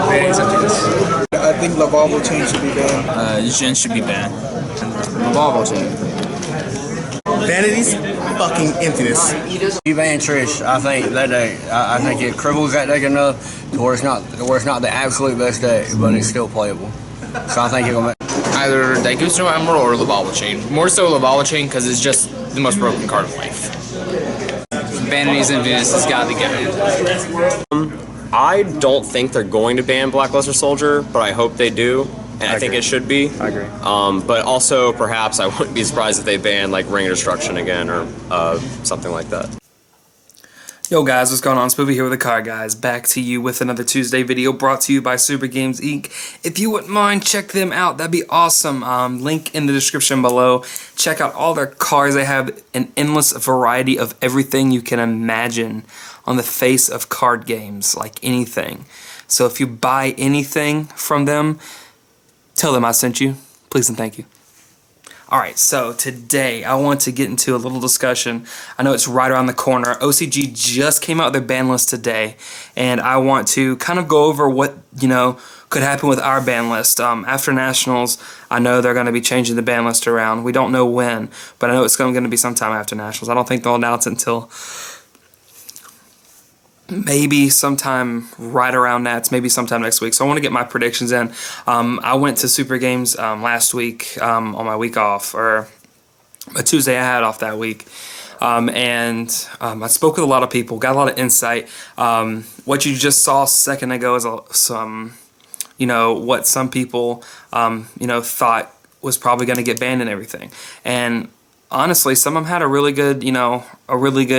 Banning's emptiness. I think Lavabo chain should be banned. Jin should be banned. Lavabo chain. Vanity's fucking emptiness. You ban Trish. I think that day. I think it cripbles that deck enough to where it's not the absolute best deck, but it's still playable. So I think it'll make Either Daigusto Emerald or Lavabo Chain. More so Lavabo Chain because it's just the most broken card of life. Vanity's emptiness has got to get banned. I don't think they're going to ban Blackluster Soldier, but I hope they do. And I think it should be. I agree. But also, perhaps I wouldn't be surprised if they ban like Ring of Destruction again or something like that. Yo guys, what's going on? Spoofy here with TheCardGuyz, back to you with another Tuesday video brought to you by Super Games Inc. If you wouldn't mind, check them out. That'd be awesome. Link in the description below. Check out all their cards. They have an endless variety of everything you can imagine on the face of card games, like anything. So if you buy anything from them, tell them I sent you. Please and thank you. Alright, so today I want to get into a little discussion. I know it's right around the corner. OCG just came out with their ban list today, and I want to kind of go over what, could happen with our ban list. After Nationals, I know they're going to be changing the ban list around. We don't know when, but I know it's going to be sometime after Nationals. I don't think they'll announce it until maybe sometime right around that, maybe sometime next week. So I want to get my predictions in. I went to Super Games last week on my week off, or a Tuesday I had off that week. And I spoke with a lot of people, got a lot of insight. What you just saw a second ago is what some people, thought was probably going to get banned and everything. And honestly, some of them had a really good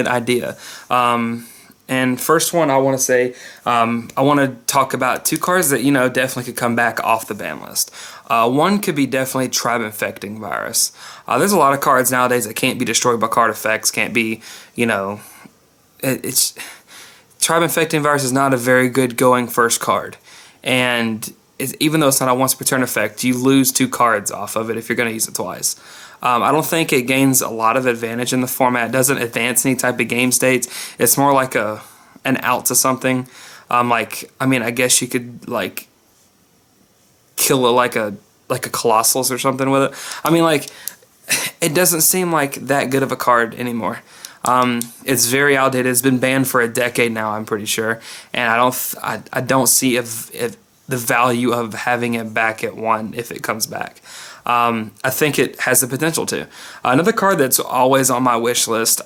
idea. And first one I want to say, I want to talk about two cards that, definitely could come back off the ban list. One could be definitely Tribe Infecting Virus. There's a lot of cards nowadays that can't be destroyed by card effects, can't be, it's Tribe Infecting Virus is not a very good going first card. And even though it's not a once per turn effect, you lose two cards off of it if you're going to use it twice. I don't think it gains a lot of advantage in the format. It doesn't advance any type of game states. It's more like an out to something. I guess you could kill like a Colossus or something with it. It doesn't seem like that good of a card anymore. It's very outdated. It's been banned for a decade now, I'm pretty sure, and I don't see if the value of having it back at one if it comes back. I think it has the potential to. Another card that's always on my wish list,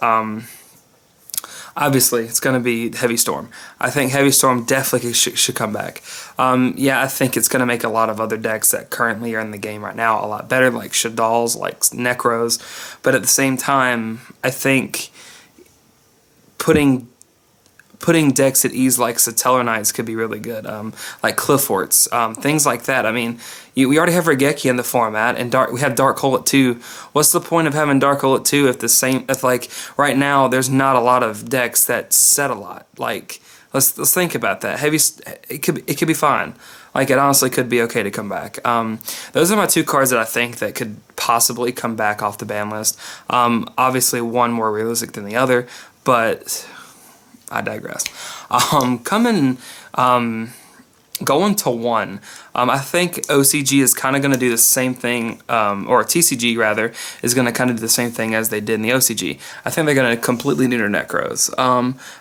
obviously, it's going to be Heavy Storm. I think Heavy Storm definitely should come back. I think it's going to make a lot of other decks that currently are in the game right now a lot better, like Shaddoll's, like Necros. But at the same time, I think putting decks at ease like Satellar Knights could be really good, like Clifforts, things like that. We already have Regeki in the format, and we have Dark Hole at 2. What's the point of having Dark Hole at 2 if right now there's not a lot of decks that set a lot? Let's think about that. It could be fine. It honestly could be okay to come back. Those are my two cards that I think that could possibly come back off the ban list. Obviously, one more realistic than the other, but I digress. Going to 1, I think OCG is kind of going to do the same thing, or TCG rather, is going to kind of do the same thing as they did in the OCG. I think they're going to completely neuter Necros.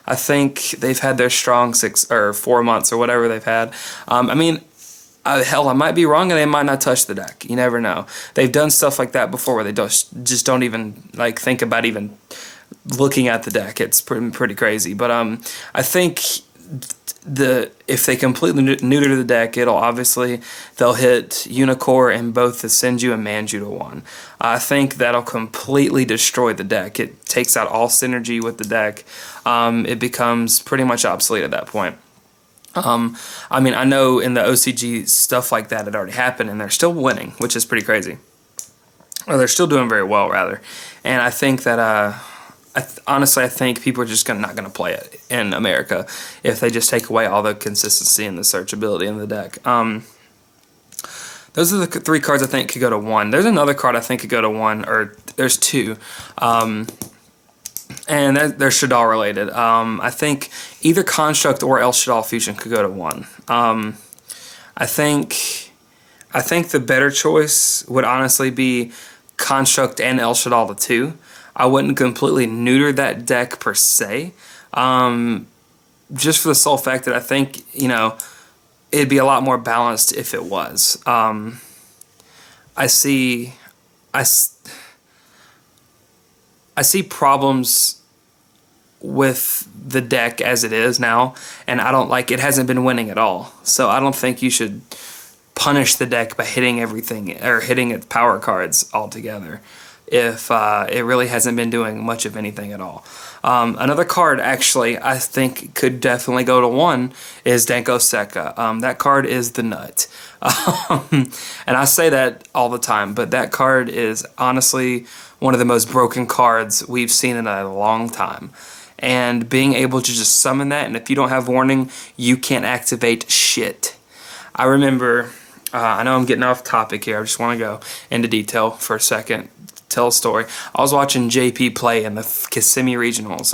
I think they've had their strong 6 or 4 months or whatever they've had. Hell, I might be wrong and they might not touch the deck. You never know. They've done stuff like that before where they just don't even think about even looking at the deck. It's pretty crazy. But I think if they completely neuter the deck, they'll hit Unicore and both the Senju and Manju to 1. I think that'll completely destroy the deck. It takes out all synergy with the deck. It becomes pretty much obsolete at that point. I know in the OCG stuff like that had already happened, and they're still winning, which is pretty crazy. Or they're still doing very well, rather. And I think that honestly, I think people are just not going to play it in America if they just take away all the consistency and the searchability in the deck. Those are the 3 cards I think could go to 1. There's another card I think could go to 1, or there's 2. And they're Shaddoll related. I think either Construct or El Shaddoll Fusion could go to 1. I think the better choice would honestly be Construct and El Shadal the 2. I wouldn't completely neuter that deck per se, just for the sole fact that I think, you know, it'd be a lot more balanced if it was. I see problems with the deck as it is now, and I don't like it. Hasn't been winning at all, so I don't think you should punish the deck by hitting everything or hitting its power cards altogether if it really hasn't been doing much of anything at all. Another card actually I think could definitely go to 1 is Danko Seka. That card is the nut. And I say that all the time, but that card is honestly one of the most broken cards we've seen in a long time. And being able to just summon that, and if you don't have warning, you can't activate shit. I remember, I know I'm getting off topic here, I just want to go into detail for a second, tell a story. I was watching JP play in the Kissimmee Regionals.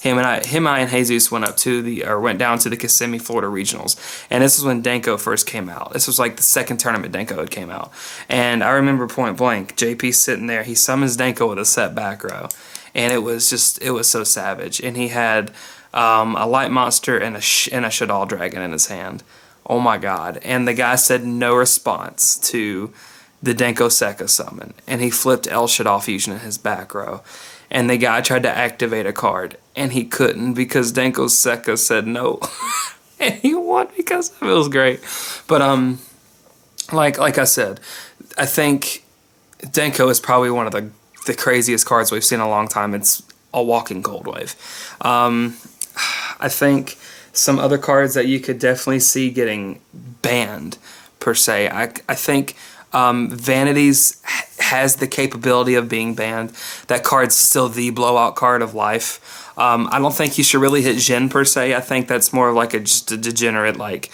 Him, I, and Jesus went down to the Kissimmee, Florida Regionals. And this is when Danko first came out. This was like the second tournament Danko had came out. And I remember point blank, JP sitting there, he summons Danko with a set back row. And it was so savage. And he had a light monster and a Shadal dragon in his hand. Oh my god. And the guy said no response to the Danko Seka summon. And he flipped El Shadal fusion in his back row. And the guy tried to activate a card. And he couldn't because Danko Seka said no. And he won because of it. It was great. But like I said, I think Danko is probably one of the craziest cards we've seen in a long time. It's a walking cold wave. I think some other cards that you could definitely see getting banned, per se. I think Vanities has the capability of being banned. That card's still the blowout card of life. I don't think you should really hit Jin, per se. I think that's more like just a degenerate, like,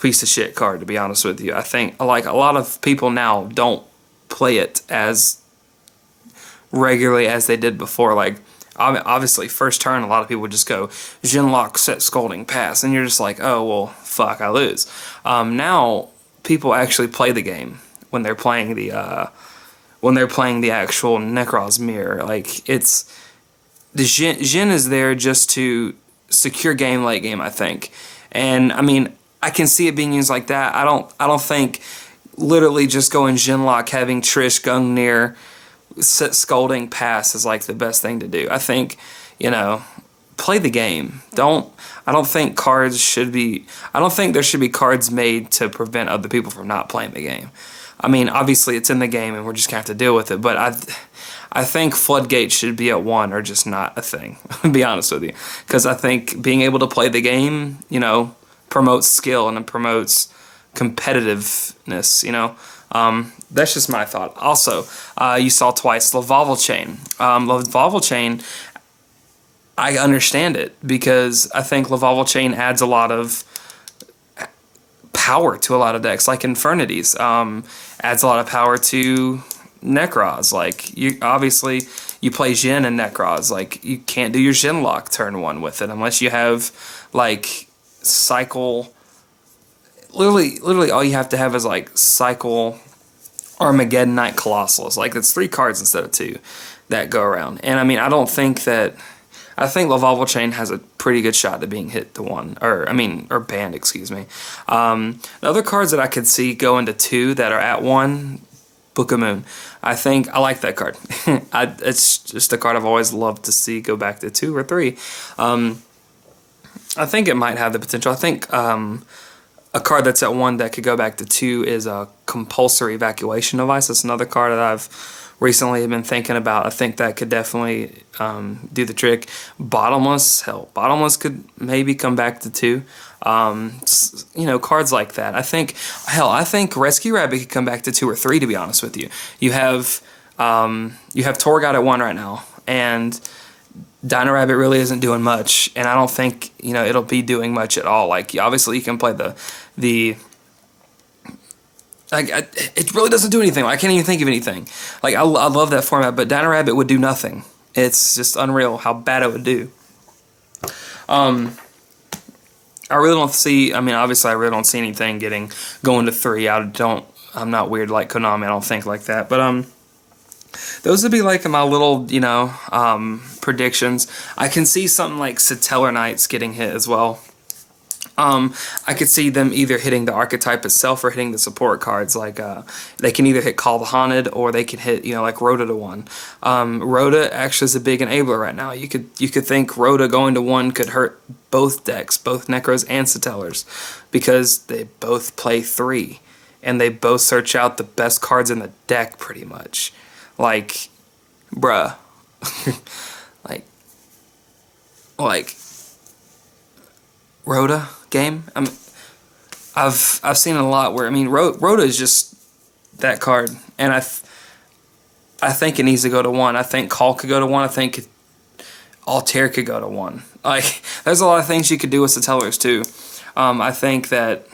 piece of shit card, to be honest with you. I think, like, a lot of people now don't play it as regularly as they did before. Like, obviously, first turn, a lot of people would just go Jinlock, set, Scolding, pass, and you're just like, oh, well, fuck, I lose. Now, people actually play the game when they're playing the actual Necros mirror. Like, it's the Jin is there just to secure game, late game, I think. And I mean, I can see it being used like that. I don't think literally just going Jinlock, having Trish, Gungnir, set, Scolding, pass is like the best thing to do. I think, you know, play the game. I don't think there should be cards made to prevent other people from not playing the game. I mean, obviously it's in the game and we're just going to have to deal with it, but I think Floodgates should be at 1 or just not a thing, to be honest with you. Because I think being able to play the game, you know, promotes skill and it promotes competitiveness, you know. That's just my thought. Also, you saw twice Lavalval Chain. Lavalval Chain, I understand it because I think Lavalval Chain adds a lot of power to a lot of decks, like Infernities. Adds a lot of power to Necros. Like, you play Jin and Necros. Like, you can't do your Jinlock turn 1 with it unless you have, like, Cycle. Literally all you have to have is, like, Cycle Armageddon Knight Colossus. Like, it's 3 cards instead of 2 that go around. And I mean, I think Lavalval Chain has a pretty good shot at being hit to 1, or banned, excuse me. The other cards that I could see go into 2 that are at 1, Book of Moon. I like that card. It's just a card I've always loved to see go back to 2 or 3. I think it might have the potential. I think a card that's at 1 that could go back to 2 is a Compulsory Evacuation Device. That's another card that I've recently been thinking about. I think that could definitely do the trick. Bottomless could maybe come back to 2. You know, cards like that. I think Rescue Rabbit could come back to 2 or 3, to be honest with you. You have Torgod at 1 right now, and Dino Rabbit really isn't doing much, and I don't think, you know, it'll be doing much at all. Like, obviously you can play it really doesn't do anything. I can't even think of anything. Like, I love that format, but Dino Rabbit would do nothing. It's just unreal how bad it would do. I really don't see. I mean, obviously, I really don't see anything going to 3. I'm not weird like Konami. I don't think like that. But those would be like my little, predictions. I can see something like Satellar Knights getting hit as well. I could see them either hitting the archetype itself or hitting the support cards. Like they can either hit Call the Haunted or they can hit like Rhoda to 1. Rhoda actually is a big enabler right now. You could think Rhoda going to 1 could hurt both decks, both Necros and Satellars, because they both play 3 and they both search out the best cards in the deck pretty much. Like, bruh, like Rhoda game. I've seen a lot where Rhoda is just that card, and I think it needs to go to 1. I think Call could go to 1. I think Altair could go to 1. Like, there's a lot of things you could do with Satellars too. I think if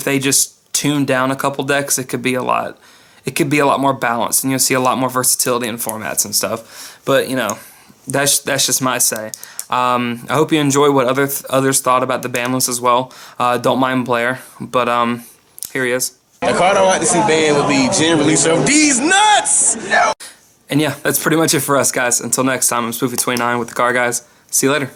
they just tune down a couple decks, it could be a lot. It could be a lot more balanced, and you'll see a lot more versatility in formats and stuff. But that's just my say. I hope you enjoy what others thought about the ban list as well. Don't mind Blair, but here he is. The card I like to see banned would be Gen release of these nuts. And yeah, that's pretty much it for us, guys. Until next time, I'm Spoofy29 with TheCardGuyz. See you later.